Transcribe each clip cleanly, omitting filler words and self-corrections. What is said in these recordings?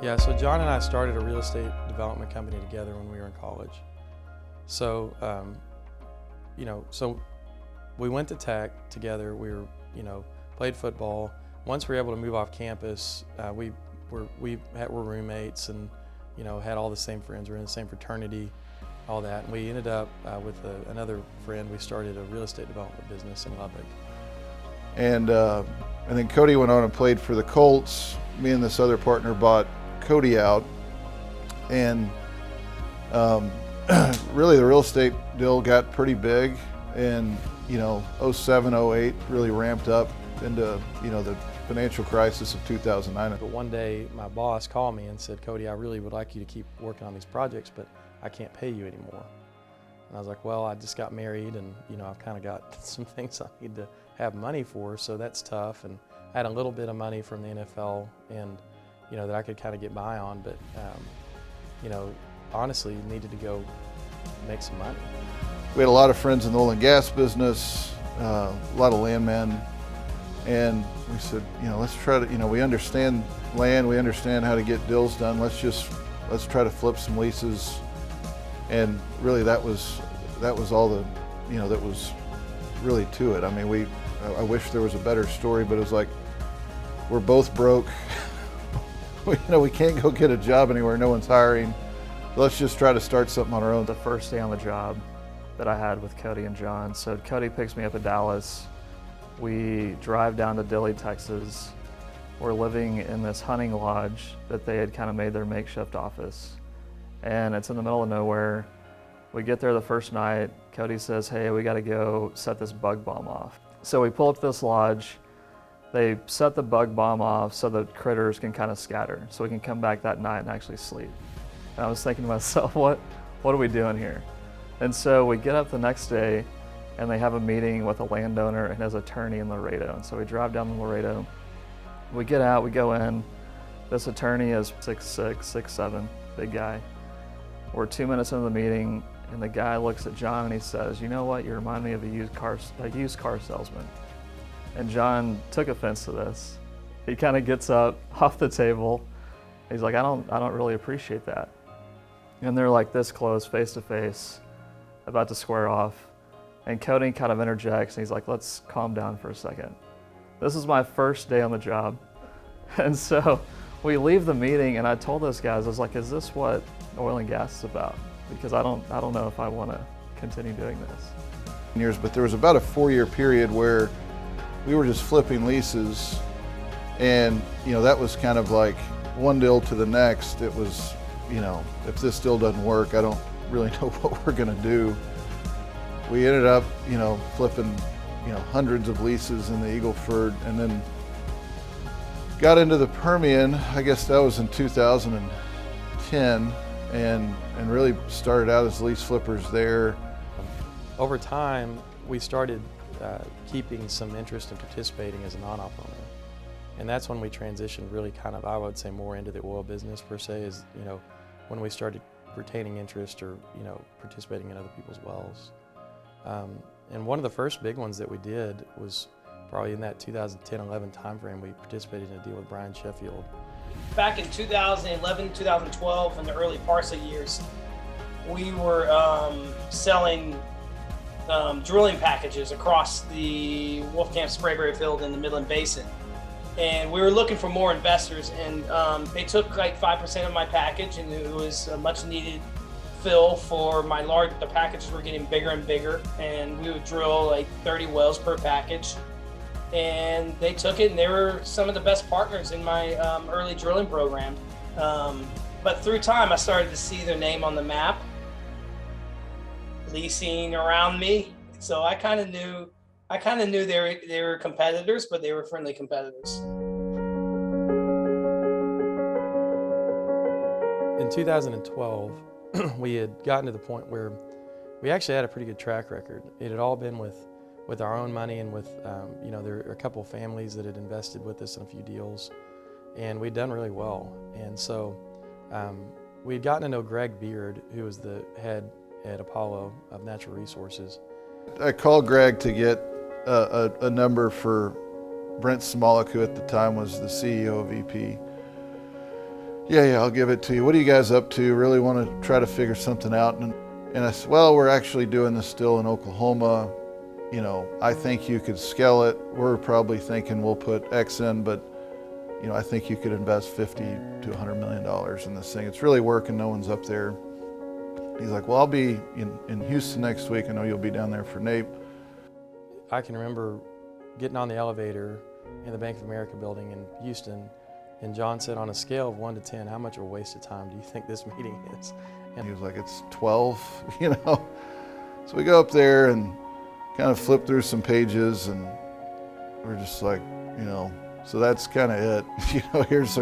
Yeah, so John and I started a real estate development company together when we were in college. So, so we went to Tech together. We were, played football. Once we were able to move off campus, we were roommates and, had all the same friends. We were in the same fraternity, all that. And we ended up with another friend. We started a real estate development business in Lubbock. And then Cody went on and played for the Colts. Me and this other partner bought Cody out, and really the real estate deal got pretty big, and 07, 08 really ramped up into the financial crisis of 2009. But one day my boss called me and said, "Cody, I really would like you to keep working on these projects, but I can't pay you anymore." And I was like, "Well, I just got married, and I've kind of got some things I need to have money for, so that's tough." And I had a little bit of money from the NFL, and that I could kind of get by on, but honestly needed to go make some money. We had a lot of friends in the oil and gas business, a lot of landmen, and we said, let's try to, we understand land, we understand how to get deals done. Let's try to flip some leases, and really that was all the, that was really to it. I mean, I wish there was a better story, but it was like we're both broke. We can't go get a job anywhere, no one's hiring. Let's just try to start something on our own. The first day on the job that I had with Cody and John. So Cody picks me up in Dallas. We drive down to Dilley, Texas. We're living in this hunting lodge that they had kind of made their makeshift office. And it's in the middle of nowhere. We get there the first night. Cody says, "Hey, we gotta go set this bug bomb off." So we pull up to this lodge. They set the bug bomb off so the critters can kind of scatter, so we can come back that night and actually sleep. And I was thinking to myself, what are we doing here? And so we get up the next day, and they have a meeting with a landowner and his attorney in Laredo. And so we drive down to Laredo. We get out, we go in. This attorney is 6'6", 6'7", big guy. We're 2 minutes into the meeting, and the guy looks at John and he says, "You know what? You remind me of a used car salesman." And John took offense to this. He kind of gets up off the table. He's like, I don't really appreciate that. And they're like this close, face to face, about to square off. And Cody kind of interjects, and he's like, "Let's calm down for a second." This is my first day on the job. And so we leave the meeting, and I told those guys, I was like, "Is this what oil and gas is about? Because I don't know if I want to continue doing this." But there was about a 4-year period where we were just flipping leases, and that was kind of like one deal to the next. It was, if this deal doesn't work, I don't really know what we're gonna do. We ended up, flipping, hundreds of leases in the Eagle Ford, and then got into the Permian. I guess that was in 2010, and really started out as lease flippers there. Over time, we started keeping some interest in participating as a non-op owner. And that's when we transitioned really kind of, I would say, more into the oil business per se, is, when we started retaining interest or, participating in other people's wells. And one of the first big ones that we did was probably in that 2010-11 timeframe. We participated in a deal with Brian Sheffield. Back in 2011, 2012, in the early parsley years, we were selling drilling packages across the Wolfcamp Sprayberry field in the Midland Basin. And we were looking for more investors, and they took like 5% of my package, and it was a much needed fill for the packages were getting bigger and bigger, and we would drill like 30 wells per package. And they took it, and they were some of the best partners in my early drilling program. But through time, I started to see their name on the map, leasing around me. So I kind of knew they were competitors, but they were friendly competitors. In 2012, we had gotten to the point where we actually had a pretty good track record. It had all been with our own money, and with, there were a couple of families that had invested with us in a few deals, and we'd done really well. And so we had gotten to know Greg Beard, who was the head at Apollo of Natural Resources. I called Greg to get a number for Brent Smolik, who at the time was the CEO of EP. Yeah, I'll give it to you. What are you guys up to? Really want to try to figure something out. And I said, well, we're actually doing this still in Oklahoma. You know, I think you could scale it. We're probably thinking we'll put X in, but you know, I think you could invest $50 to $100 million in this thing. It's really working. No one's up there. He's like, well, I'll be in Houston next week. I know you'll be down there for NAPE. I can remember getting on the elevator in the Bank of America building in Houston, and John said, on a scale of 1 to 10, how much of a waste of time do you think this meeting is? And he was like, it's 12, you know. So we go up there and kind of flip through some pages, and we're just like, you know, so that's kind of it. You know, he's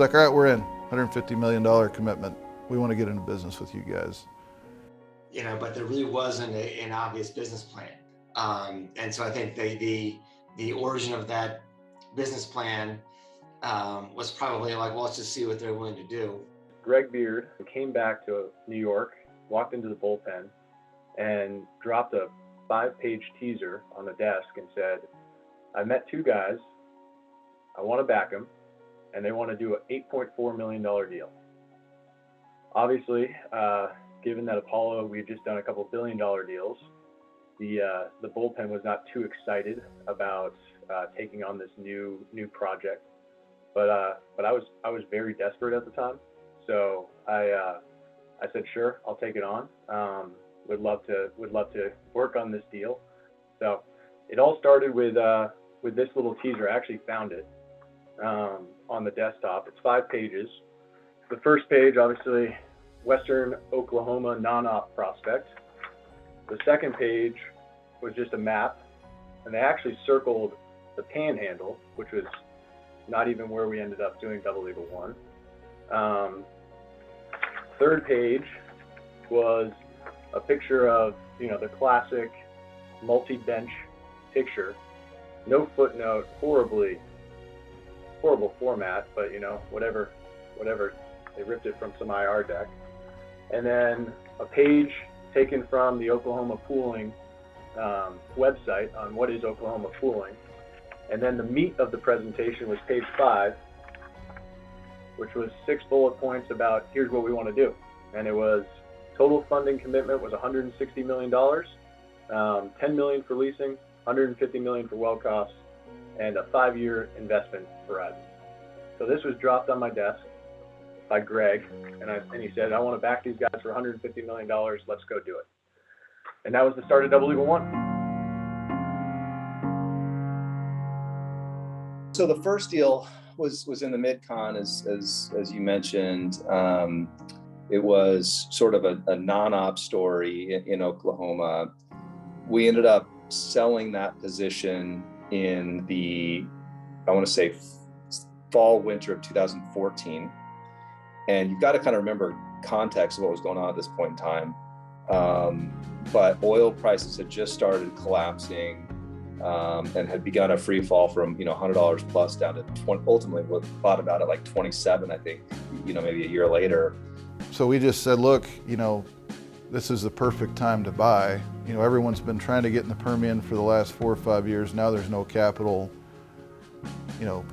like, all right, we're in, $150 million commitment. We want to get into business with you guys. You know, but there really wasn't an obvious business plan. And so I think the origin of that business plan was probably like, well, let's just see what they're willing to do. Greg Beard came back to New York, walked into the bullpen, and dropped a 5-page teaser on the desk and said, I met 2 guys, I want to back them, and they want to do an $8.4 million deal. Obviously, given that Apollo, we had just done a couple $1 billion deals, the bullpen was not too excited about taking on this new project. But I was very desperate at the time, so I said, sure, I'll take it on. Would love to work on this deal. So it all started with this little teaser. I actually found it on the desktop. It's 5 pages. The first page, obviously, Western Oklahoma non-op prospect. The second page was just a map, and they actually circled the Panhandle, which was not even where we ended up doing Double Eagle 1. Third page was a picture of, you know, the classic multi-bench picture. No footnote, horrible format, but you know, whatever, they ripped it from some IR deck. And then a page taken from the Oklahoma Pooling website on what is Oklahoma Pooling. And then the meat of the presentation was page 5, which was 6 bullet points about here's what we want to do. And it was total funding commitment was $160 million, $10 million for leasing, $150 million for well costs, and a 5-year investment horizon. So this was dropped on my desk by Greg, and he said, I want to back these guys for $150 million, let's go do it. And that was the start of Double Eagle 1. So the first deal was in the Mid-Con, as you mentioned. It was sort of a non-op story in Oklahoma. We ended up selling that position in the, I want to say, fall, winter of 2014. And you've got to kind of remember context of what was going on at this point in time. But oil prices had just started collapsing and had begun a free fall from, you know, $100 plus down to 20, ultimately bottomed out at like 27, I think, you know, maybe a year later. So we just said, look, you know, this is the perfect time to buy. You know, everyone's been trying to get in the Permian for the last 4 or 5 years. Now there's no capital. You know,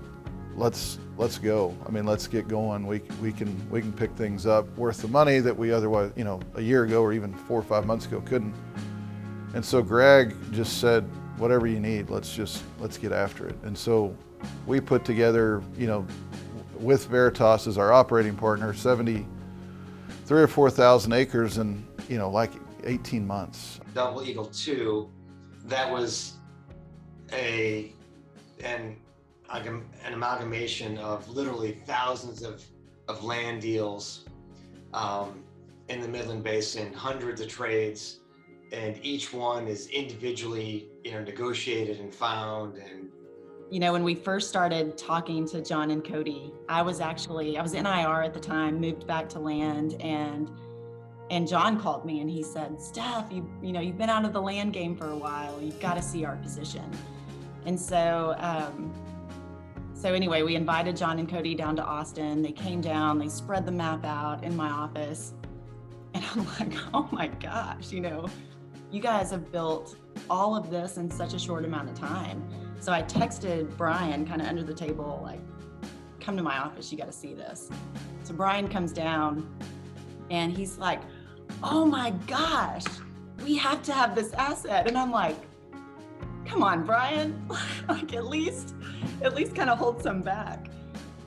let's go. I mean, let's get going. We can pick things up worth the money that we otherwise, you know, a year ago or even 4 or 5 months ago couldn't. And so Greg just said, whatever you need, let's get after it. And so we put together, you know, with Veritas as our operating partner, 73 or 4,000 acres in, you know, like 18 months. Double Eagle 2, that was an amalgamation of literally thousands of land deals in the Midland Basin, hundreds of trades, and each one is individually, you know, negotiated and found. And you know, when we first started talking to John and Cody, I was in IR at the time, moved back to land, and John called me and he said, Steph, you've been out of the land game for a while. You've got to see our position. And so anyway, we invited John and Cody down to Austin. They came down, they spread the map out in my office. And I'm like, oh my gosh, you know, you guys have built all of this in such a short amount of time. So I texted Brian kind of under the table, like, come to my office, you got to see this. So Brian comes down and he's like, oh my gosh, we have to have this asset. And I'm like, come on, Brian, like at least kind of hold some back.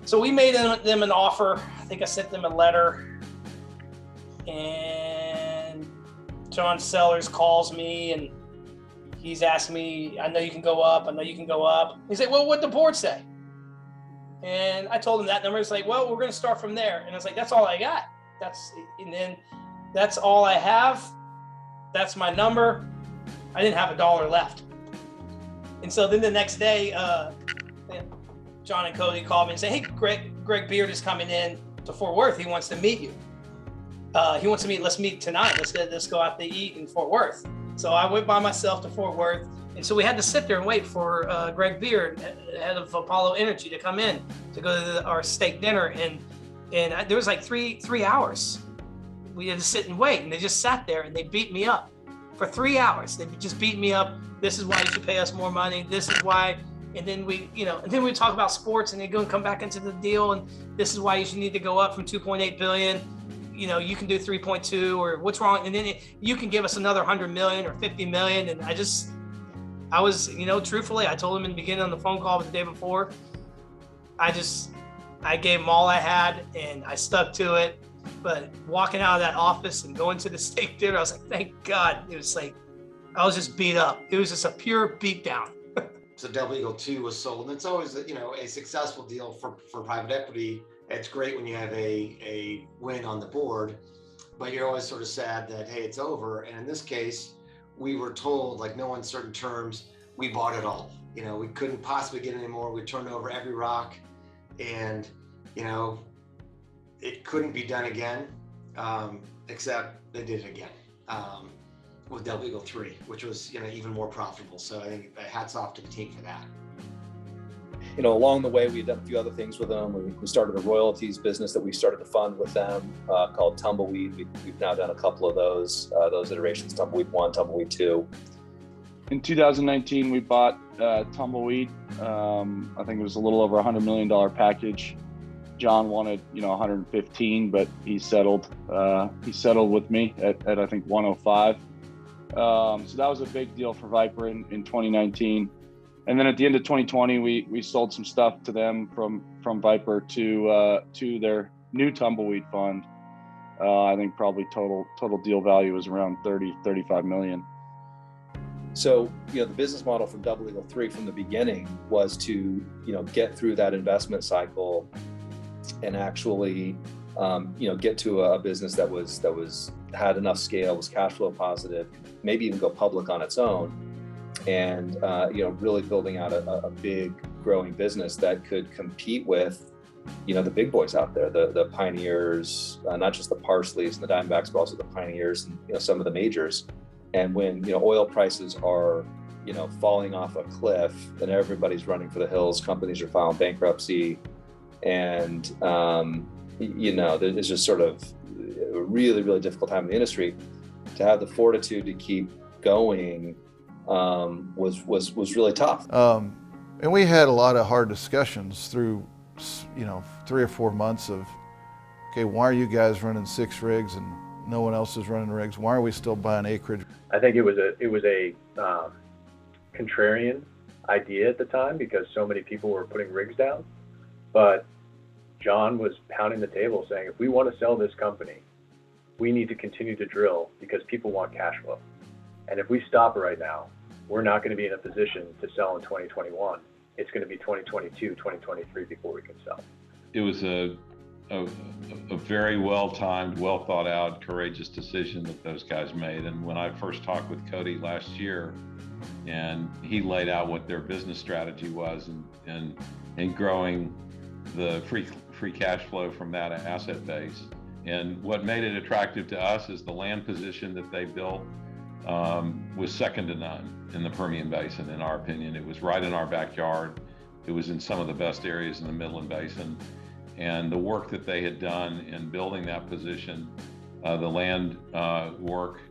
So we made them an offer. I think I sent them a letter, and John Sellers calls me and he's asked me, I know you can go up. He said, well, what'd the board say? And I told him that number. It's like, well, we're going to start from there. And I was like, that's all I got. That's all I have. That's my number. I didn't have $1 left. And so then the next day, John and Cody called me and said, hey, Greg Beard is coming in to Fort Worth. He wants to meet you. Let's meet tonight. Let's go out to eat in Fort Worth. So I went by myself to Fort Worth. And so we had to sit there and wait for Greg Beard, head of Apollo Energy, to come in to go to our steak dinner. And there was like three hours. We had to sit and wait. And they just sat there and they beat me up for 3 hours. They just beat me up. This is why you should pay us more money. This is why. And then we talk about sports, and they go and come back into the deal. And this is why you should need to go up from 2.8 billion. You can do 3.2, or what's wrong? And then you can give us another 100 million or 50 million. And I was, truthfully, I told him in the beginning on the phone call the day before, I gave him all I had and I stuck to it. But walking out of that office and going to the steak dinner, I was like, thank God. It was like, I was just beat up. It was just a pure beatdown. So Double Eagle 2 was sold, and it's always a successful deal for private equity. It's great when you have a win on the board, but you're always sort of sad that, hey, it's over. And in this case, we were told, like, no uncertain terms, we bought it all. We couldn't possibly get any more. We turned over every rock, and it couldn't be done again, except they did it again. With Double Eagle 3, which was even more profitable. So I think hats off to the team for that. Along the way, we had done a few other things with them. We started a royalties business that we started to fund with them called Tumbleweed. We've now done a couple of those iterations, Tumbleweed 1, Tumbleweed 2. In 2019, we bought Tumbleweed. I think it was a little over $100 million package. John wanted, 115, but he settled with me at I think 105. So that was a big deal for Viper in 2019. And then at the end of 2020, we sold some stuff to them from Viper to their new Tumbleweed fund. I think probably total deal value was around 35 million. So, the business model for Double Eagle 3 from the beginning was to, get through that investment cycle and actually, get to a business that had enough scale, was cash flow positive, maybe even go public on its own, and really building out a big growing business that could compete with the big boys out there, the Pioneers, not just the Parsleys and the Diamondbacks, but also the Pioneers and some of the majors. And when oil prices are falling off a cliff and everybody's running for the hills, companies are filing bankruptcy, and it's just sort of a really, really difficult time in the industry. To have the fortitude to keep going was really tough. And we had a lot of hard discussions through 3 or 4 months of, okay, why are you guys running 6 rigs and no one else is running rigs? Why are we still buying acreage? I think it was a contrarian idea at the time because so many people were putting rigs down. But John was pounding the table saying, if we want to sell this company, we need to continue to drill because people want cash flow. And if we stop right now, we're not going to be in a position to sell in 2021. It's going to be 2022, 2023 before we can sell. It was a very well-timed, well-thought-out, courageous decision that those guys made. And when I first talked with Cody last year, and he laid out what their business strategy was and growing the free cash flow from that asset base. And what made it attractive to us is the land position that they built was second to none in the Permian Basin, in our opinion. It was right in our backyard. It was in some of the best areas in the Midland Basin. And the work that they had done in building that position, the land work,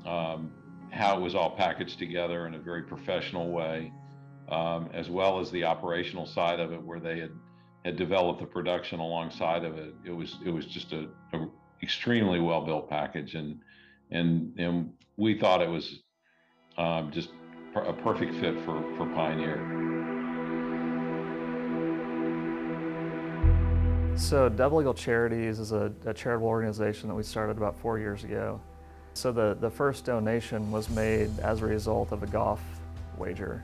how it was all packaged together in a very professional way, as well as the operational side of it, where they had had developed the production alongside of it. It was just a extremely well built package, and we thought it was just a perfect fit for Pioneer. So Double Eagle Charities is a charitable organization that we started about 4 years ago. So the first donation was made as a result of a golf wager.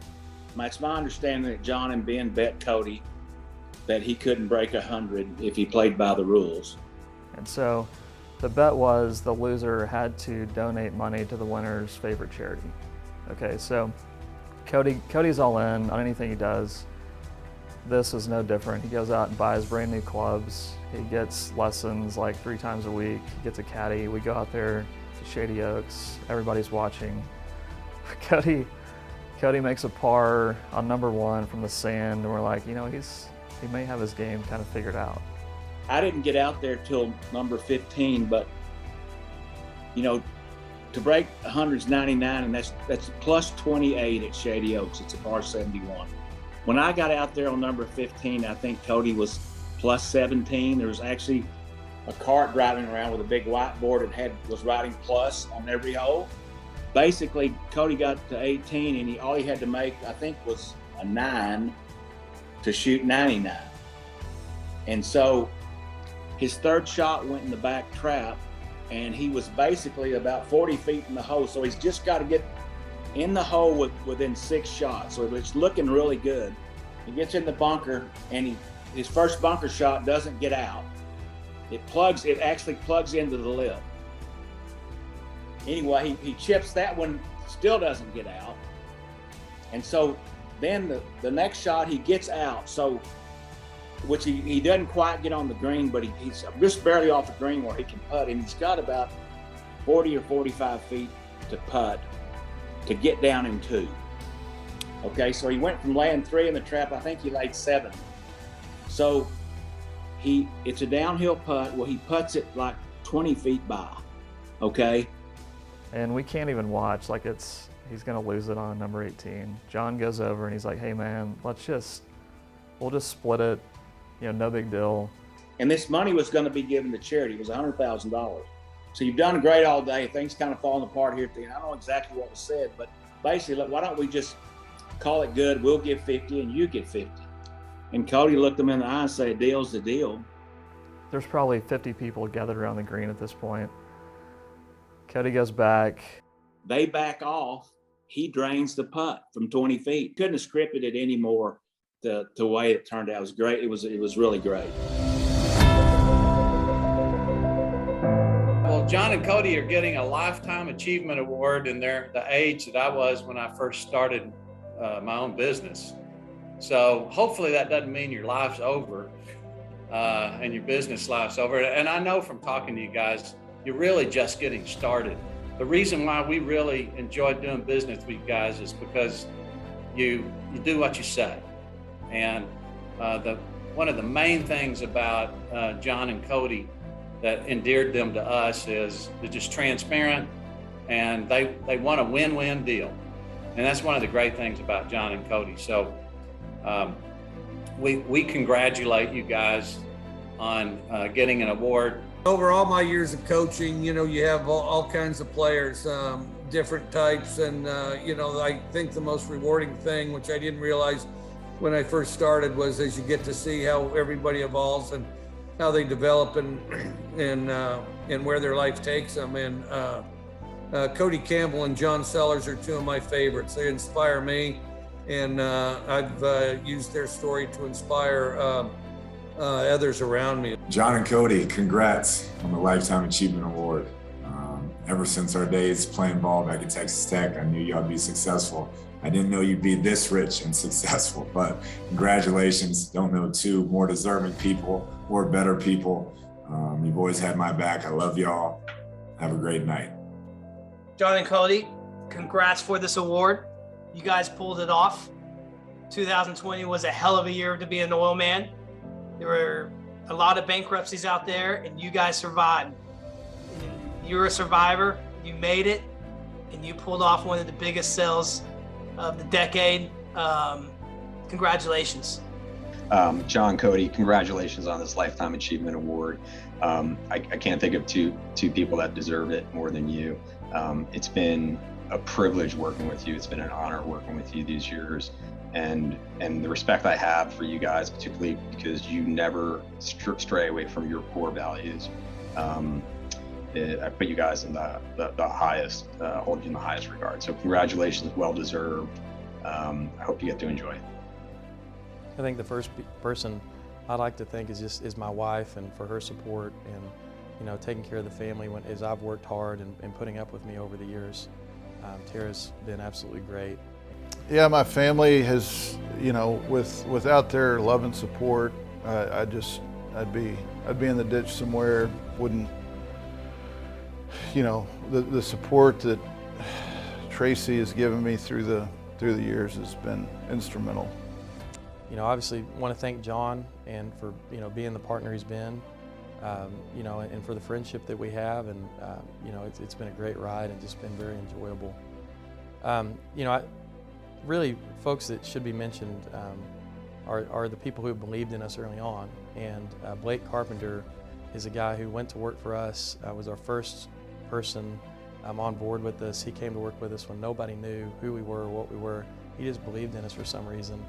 It's my understanding that John and Ben bet Cody that he couldn't break 100 if he played by the rules. And so the bet was the loser had to donate money to the winner's favorite charity. Okay, so Cody's all in on anything he does. This is no different. He goes out and buys brand new clubs. He gets lessons like 3 times a week. He gets a caddy. We go out there to Shady Oaks. Everybody's watching. Cody makes a par on number 1 from the sand, and we're like, he may have his game kind of figured out. I didn't get out there till number 15, but to break 100's 99, and that's plus 28 at Shady Oaks. It's a par 71. When I got out there on number 15, I think Cody was plus 17. There was actually a cart driving around with a big whiteboard that was writing plus on every hole. Basically, Cody got to 18, and all he had to make, I think, was a 9 to shoot 99. And so his third shot went in the back trap, and he was basically about 40 feet from the hole. So he's just got to get in the hole within 6 shots. So it's looking really good. He gets in the bunker, and his first bunker shot doesn't get out. It actually plugs into the lip. Anyway, he chips that one, still doesn't get out. And so then the next shot he gets out, so which he doesn't quite get on the green, but he's just barely off the green where he can putt, and he's got about 40 or 45 feet to putt to get down in 2. Okay, so he went from laying 3 in the trap, I think he laid 7. So it's a downhill putt. Well, he putts it like 20 feet by, okay? And we can't even watch, he's gonna lose it on number 18. John goes over and he's like, hey man, we'll just split it, no big deal. And this money was gonna be given to charity. It was $100,000. So you've done great all day. Things kind of falling apart here at the end. I don't know exactly what was said, but basically, look, why don't we just call it good? We'll give 50 and you get 50. And Cody looked him in the eye and said, deal's the deal. There's probably 50 people gathered around the green at this point. Cody goes back. They back off. He drains the putt from 20 feet. Couldn't have scripted it anymore the way it turned out. It was great. It was really great. Well, John and Cody are getting a Lifetime Achievement Award, and they're the age that I was when I first started my own business. So hopefully that doesn't mean your life's over and your business life's over. And I know from talking to you guys, you're really just getting started. The reason why we really enjoy doing business with you guys is because you do what you say. And one of the main things about John and Cody that endeared them to us is they're just transparent, and they want a win-win deal. And that's one of the great things about John and Cody. So we congratulate you guys on getting an award. Over all my years of coaching, you have all kinds of players, different types. And, I think the most rewarding thing, which I didn't realize when I first started, was as you get to see how everybody evolves and how they develop and where their life takes them. And Cody Campbell and John Sellers are 2 of my favorites. They inspire me, and I've used their story to inspire others around me. John and Cody, congrats on the Lifetime Achievement Award. Ever since our days playing ball back at Texas Tech, I knew y'all be successful. I didn't know you'd be this rich and successful, but congratulations. Don't know 2 more deserving people or better people. You've always had my back. I love y'all. Have a great night. John and Cody, congrats for this award. You guys pulled it off. 2020 was a hell of a year to be an oil man. There were a lot of bankruptcies out there, and you guys survived. You're a survivor. You made it, and you pulled off one of the biggest sales of the decade. Congratulations. John, Cody, congratulations on this Lifetime Achievement Award. I can't think of two people that deserve it more than you. It's been a privilege working with you. It's been an honor working with you these years. And the respect I have for you guys, particularly because you never stray away from your core values. I put you guys in the highest, hold you in the highest regard. So congratulations, well deserved. I hope you get to enjoy it. I think the first person I'd like to thank is my wife, and for her support and taking care of the family as I've worked hard and putting up with me over the years. Tara's been absolutely great. Yeah, my family has, without their love and support, I'd be in the ditch somewhere. Wouldn't, the support that Tracy has given me through the years has been instrumental. Obviously want to thank John and for being the partner he's been, and for the friendship that we have, and it's been a great ride and just been very enjoyable. Really, folks that should be mentioned are the people who believed in us early on. And Blake Carpenter is a guy who went to work for us, was our first person on board with us. He came to work with us when nobody knew who we were or what we were. He just believed in us for some reason.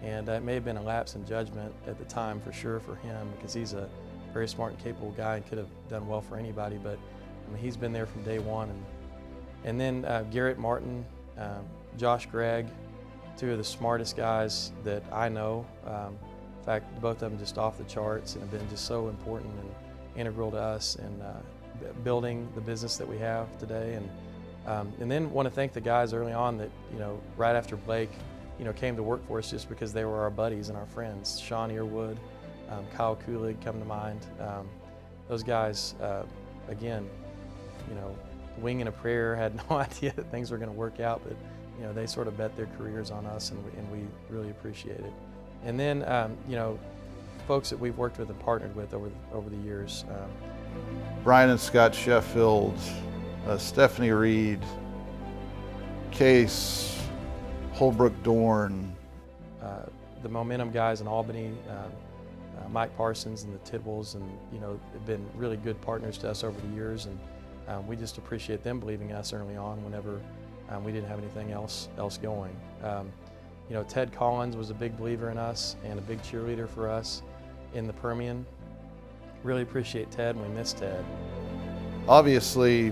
And it may have been a lapse in judgment at the time for sure for him, because he's a very smart and capable guy and could have done well for anybody, but he's been there from day one. And then Garrett Martin, Josh Gregg, two of the smartest guys that I know. In fact, both of them just off the charts and have been just so important and integral to us in building the business that we have today. And then want to thank the guys early on that, right after Blake, came to work for us just because they were our buddies and our friends. Sean Earwood, Kyle Kulig come to mind. Those guys, again, winging a prayer, had no idea that things were going to work out, but they sort of bet their careers on us, and we really appreciate it. And then, folks that we've worked with and partnered with over the years. Brian and Scott Sheffield, Stephanie Reed, Case, Holbrook Dorn. The Momentum guys in Albany, Mike Parsons and the Tidwells, and have been really good partners to us over the years, and we just appreciate them believing us early on whenever we didn't have anything else going. Ted Collins was a big believer in us and a big cheerleader for us in the Permian. Really appreciate Ted, and we miss Ted. Obviously,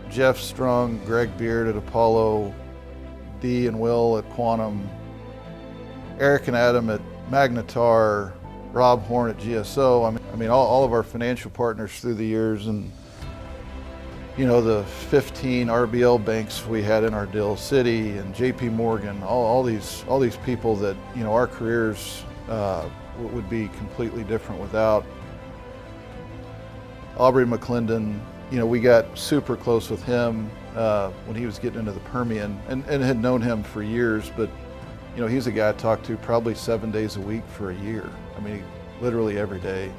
Jeff Strung, Greg Beard at Apollo, Dee and Will at Quantum, Eric and Adam at Magnetar, Rob Horn at GSO. I mean, all of our financial partners through the years, and the 15 RBL banks we had in our deal, Citi and JP Morgan, all these people that our careers would be completely different without. Aubrey McClendon, we got super close with him when he was getting into the Permian, and had known him for years, but he's a guy I talked to probably 7 days a week for a year. I mean, literally every day.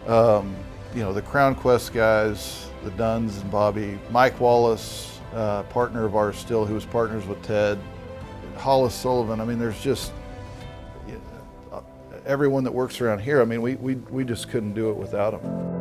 The Crown Quest guys, the Duns and Bobby, Mike Wallace, partner of ours still, who was partners with Ted, Hollis Sullivan. I mean, there's just everyone that works around here. I mean, we just couldn't do it without them.